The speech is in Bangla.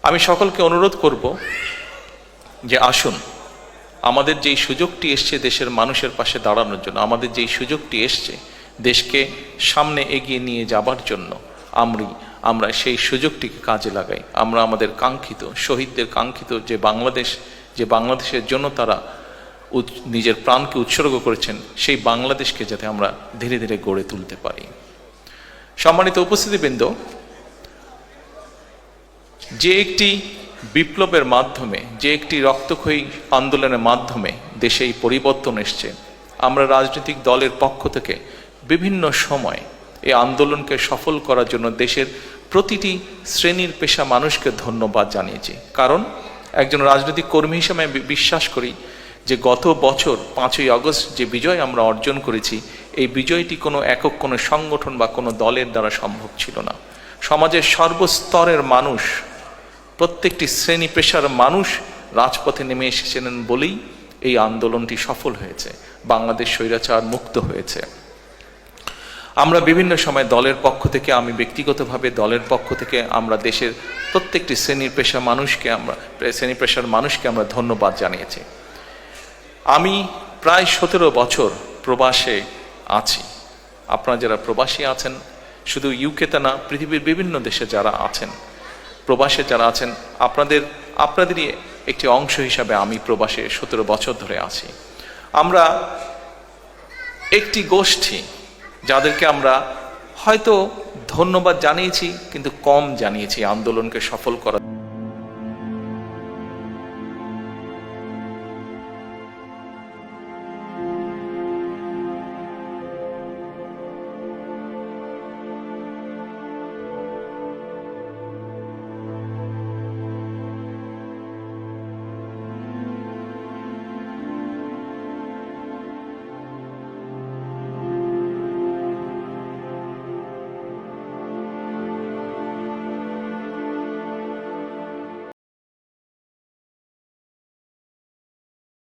আমি সকলকে অনুরোধ করব যে আসুন, আমাদের যেই সুযোগটি এসছে দেশের মানুষের পাশে দাঁড়ানোর জন্য, আমাদের যেই সুযোগটি এসছে দেশকে সামনে এগিয়ে নিয়ে যাবার জন্য, আমরা সেই সুযোগটিকে কাজে লাগাই। আমরা আমাদের কাঙ্ক্ষিত, শহীদদের কাঙ্ক্ষিত যে বাংলাদেশের জন্য তারা নিজের প্রাণকে উৎসর্গ করেছেন, সেই বাংলাদেশকে যাতে আমরা ধীরে ধীরে গড়ে তুলতে পারি। সম্মানিত উপস্থিতিবৃন্দ, যে একটি বিপ্লবের মাধ্যমে, যে একটি রক্তক্ষয়ী আন্দোলনের মাধ্যমে দেশে এই পরিবর্তন এসছে, আমরা রাজনৈতিক দলের পক্ষ থেকে বিভিন্ন সময় এই আন্দোলনকে সফল করার জন্য দেশের প্রতিটি শ্রেণীর পেশা মানুষকে ধন্যবাদ জানিয়েছি। কারণ একজন রাজনৈতিক কর্মী হিসেবে আমি বিশ্বাস করি যে গত বছর 5ই আগস্ট যে বিজয় আমরা অর্জন করেছি, এই বিজয়টি কোনো একক কোনো সংগঠন বা কোনো দলের দ্বারা সম্ভব ছিল না। সমাজের সর্বস্তরের মানুষ, প্রত্যেকটি শ্রেণী পেশার মানুষ রাজপথে নেমে এসেছিলেন বলেই এই আন্দোলনটি সফল হয়েছে, বাংলাদেশ স্বৈরাচার মুক্ত হয়েছে। আমরা বিভিন্ন সময় দলের পক্ষ থেকে, আমি ব্যক্তিগতভাবে দলের পক্ষ থেকে আমরা দেশের প্রত্যেকটি শ্রেণী পেশার মানুষকে আমরা ধন্যবাদ জানিয়েছি। আমি প্রায় 17 বছর প্রবাসে আছি। আপনারা যারা প্রবাসী আছেন, শুধু ইউকেতে না, পৃথিবীর বিভিন্ন দেশে যারা আছেন, প্রবাসে যারা আছেন, আপনাদেরই একটি অংশ হিসাবে আমি প্রবাসে 17 বছর ধরে আছি। আমরা একটি গোষ্ঠী যাদেরকে আমরা হয়তো ধন্যবাদ জানিয়েছি, কিন্তু কম জানিয়েছি আন্দোলনকে সফল করার